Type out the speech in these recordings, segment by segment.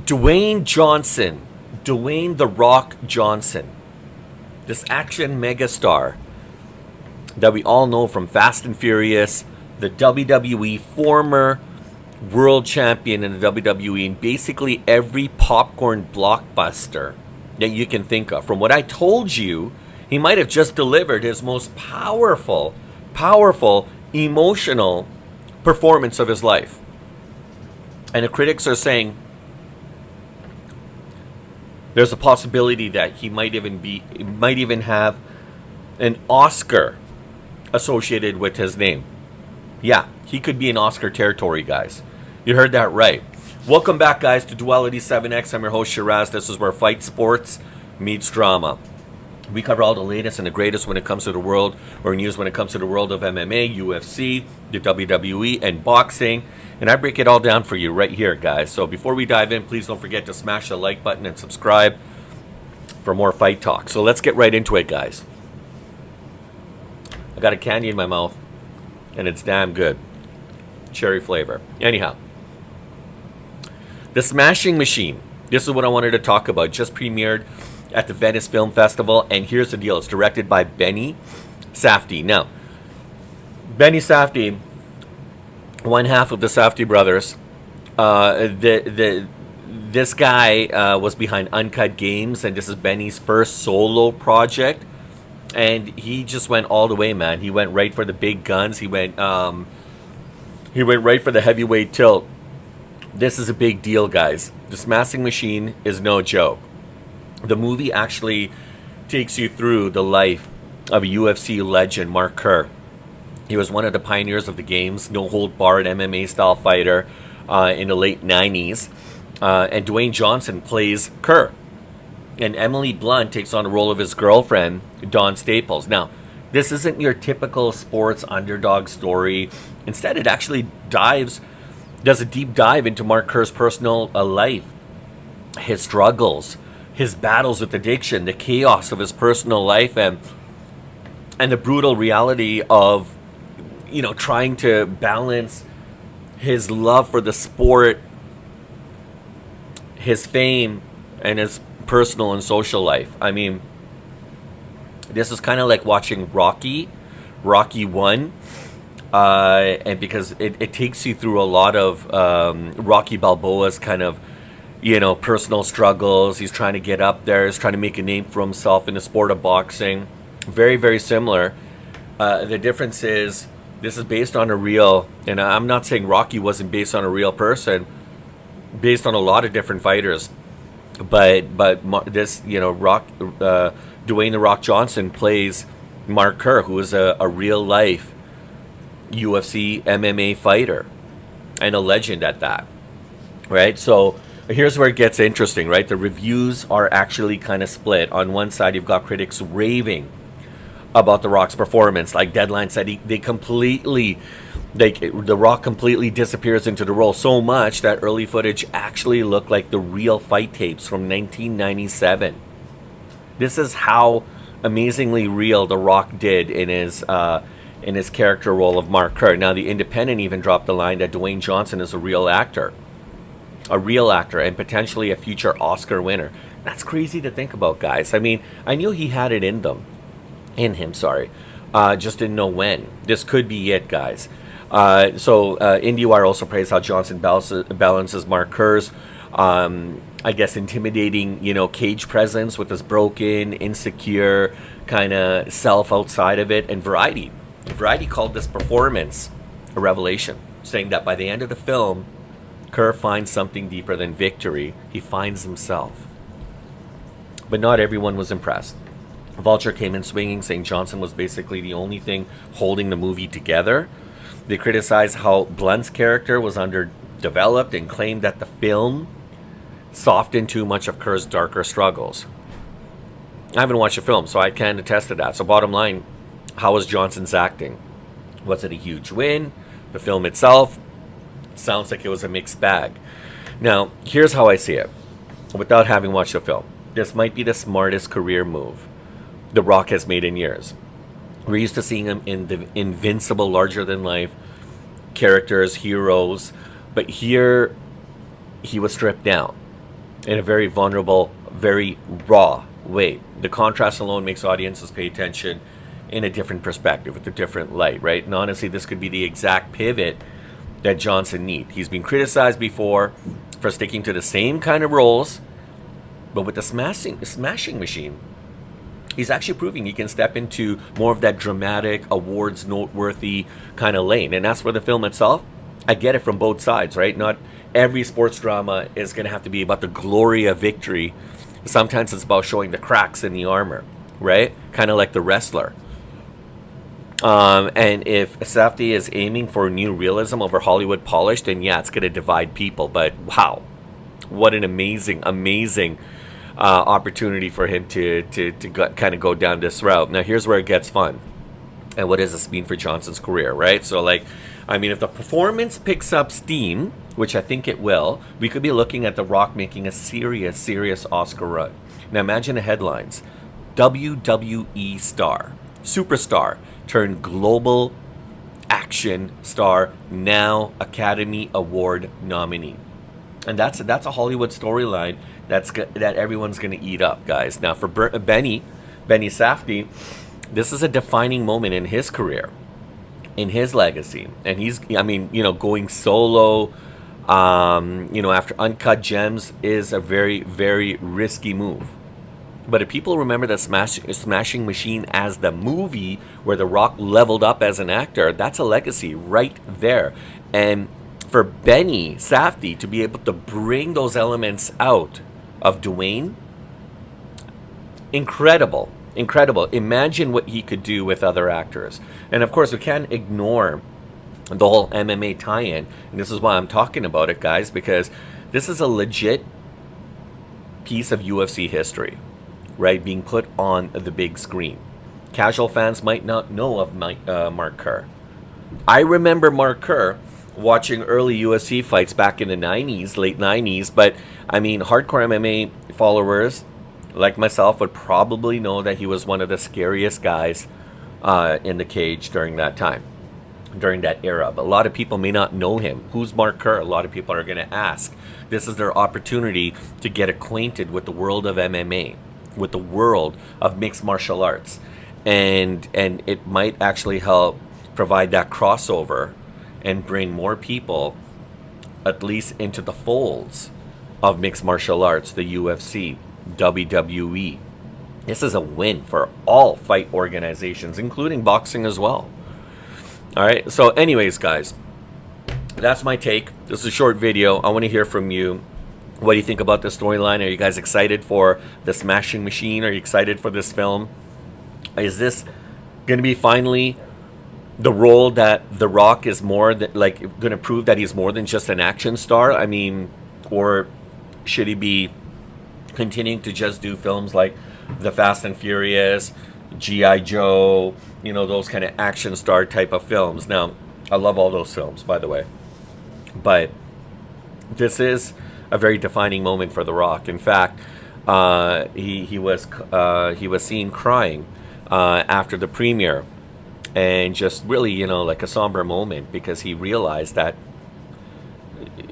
Dwayne Johnson, Dwayne The Rock Johnson, this action megastar that we all know from Fast and Furious, the WWE former world champion in the WWE, and basically every popcorn blockbuster that you can think of. From what I told you, he might have just delivered his most powerful, emotional performance of his life. And the critics are saying there's a possibility that he might even have an Oscar associated with his name. Yeah, he could be in Oscar territory, guys. You heard that right. Welcome back, guys, to Duality 7X. I'm your host, Shiraz. This is where fight sports meets drama. We cover all the latest and the greatest when it comes to the world, or news when it comes to the world of MMA, UFC, the WWE, and boxing. And I break it all down for you right here, guys. So before we dive in, please don't forget to smash the like button and subscribe for more fight talk. So let's get right into it, guys. I got a candy in my mouth, and it's damn good. Cherry flavor. Anyhow, The Smashing Machine. This is what I wanted to talk about. Just premiered at the Venice Film Festival, and here's the deal. It's directed by Benny Safdie. Now, Benny Safdie, one half of the Safdie brothers, this guy was behind Uncut Games, and this is Benny's first solo project. And he just went all the way, man. He went right for the big guns. He went right for the heavyweight tilt. This is a big deal, guys. The Smashing Machine is no joke. The movie actually takes you through the life of a UFC legend, Mark Kerr. He was one of the pioneers of the games, no-hold-barred MMA-style fighter in the late 90s. And Dwayne Johnson plays Kerr. And Emily Blunt takes on the role of his girlfriend, Dawn Staples. Now, this isn't your typical sports underdog story. Instead, it actually does a deep dive into Mark Kerr's personal life, his struggles, his battles with addiction, the chaos of his personal life, and the brutal reality of, trying to balance his love for the sport, his fame, and his personal and social life. I mean, this is kind of like watching Rocky 1, and because it takes you through a lot of Rocky Balboa's kind of, personal struggles. He's trying to get up there. He's trying to make a name for himself in the sport of boxing. Very, very similar. The difference is this is based on a real, and I'm not saying Rocky wasn't based on a real person, based on a lot of different fighters. But this, Dwayne The Rock Johnson plays Mark Kerr, who is a real life UFC MMA fighter and a legend at that. Right? So here's where it gets interesting, right? The reviews are actually kind of split. On one side, you've got critics raving about The Rock's performance. Like Deadline said, The Rock completely disappears into the role so much that early footage actually looked like the real fight tapes from 1997. This is how amazingly real The Rock did in his character role of Mark Kerr. Now, The Independent even dropped the line that Dwayne Johnson is a real actor, and potentially a future Oscar winner. That's crazy to think about, guys. I mean, I knew he had it in him, just didn't know when. This could be it, guys. So IndieWire also praised how Johnson balances Mark Kerr's, intimidating, cage presence with his broken, insecure kind of self outside of it. And Variety called this performance a revelation, saying that by the end of the film, Kerr finds something deeper than victory. He finds himself. But not everyone was impressed. Vulture came in swinging, saying Johnson was basically the only thing holding the movie together. They criticized how Blunt's character was underdeveloped and claimed that the film softened too much of Kerr's darker struggles. I haven't watched the film, so I can't attest to that. So bottom line, how was Johnson's acting? Was it a huge win? The film itself sounds like it was a mixed bag. Now, here's how I see it. Without having watched the film, this might be the smartest career move The Rock has made in years. We're used to seeing him in the invincible, larger-than-life characters, heroes, but here he was stripped down. in a very vulnerable, very raw way. The contrast alone makes audiences pay attention in a different perspective, with a different light, right? And honestly, this could be the exact pivot that Johnson needs. He's been criticized before for sticking to the same kind of roles, but with the smashing machine, he's actually proving he can step into more of that dramatic, awards noteworthy kind of lane. And that's for the film itself. I get it from both sides, right? Not every sports drama is going to have to be about the glory of victory. Sometimes it's about showing the cracks in the armor, right? Kind of like The Wrestler. And if Safdie is aiming for new realism over Hollywood polish, then yeah, it's going to divide people. But wow, what an amazing opportunity for him to kind of go down this route. Now, here's where it gets fun. And what does this mean for Johnson's career, right? So, like, I mean, if the performance picks up steam, which I think it will, we could be looking at The Rock making a serious Oscar run. Now, imagine the headlines. WWE star, superstar, turned global action star, now Academy Award nominee. And that's a Hollywood storyline that everyone's going to eat up, guys. Now, for Benny Safdie, this is a defining moment in his career, in his legacy. And he's, I mean, you know, going solo, you know, after Uncut Gems is a very, very risky move. But if people remember the Smashing Machine as the movie where The Rock leveled up as an actor, that's a legacy right there. And for Benny Safdie to be able to bring those elements out of Dwayne, incredible. Imagine what he could do with other actors. And of course, we can't ignore the whole MMA tie-in. And this is why I'm talking about it, guys, because this is a legit piece of UFC history, right, being put on the big screen. Casual fans might not know of Mark Kerr. I remember Mark Kerr watching early UFC fights back in the 90s, late 90s, but I mean, hardcore MMA followers like myself would probably know that he was one of the scariest guys in the cage during that time, during that era. But a lot of people may not know him. Who's Mark Kerr? A lot of people are going to ask. This is their opportunity to get acquainted with the world of MMA, with the world of mixed martial arts, and it might actually help provide that crossover and bring more people at least into the folds of mixed martial arts, the UFC, WWE. This is a win for all fight organizations, including boxing as well. All right, so anyways, guys, that's my take. This is a short video. I want to hear from you. What do you think about the storyline? Are you guys excited for the Smashing Machine? Are you excited for this film? Is this going to be finally the role that The Rock is more than, like, going to prove that he's more than just an action star? I mean, or should he be continuing to just do films like The Fast and Furious, G.I. Joe, you know, those kind of action star type of films? Now, I love all those films, by the way, but this is a very defining moment for The Rock. In fact, he was seen crying after the premiere, and just really, you know, like a somber moment, because he realized that,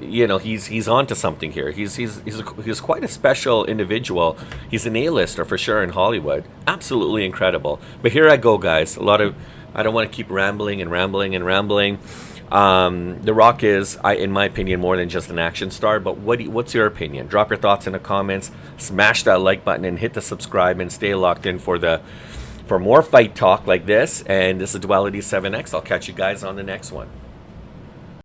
you know, he's onto something here. He's quite a special individual. He's an A-lister for sure in Hollywood. Absolutely incredible. But here I go, guys. I don't want to keep rambling. The Rock is, in my opinion, more than just an action star. But what's your opinion? Drop your thoughts in the comments. Smash that like button and hit the subscribe, and stay locked in for more fight talk like this. And this is Duality 7X. I'll catch you guys on the next one.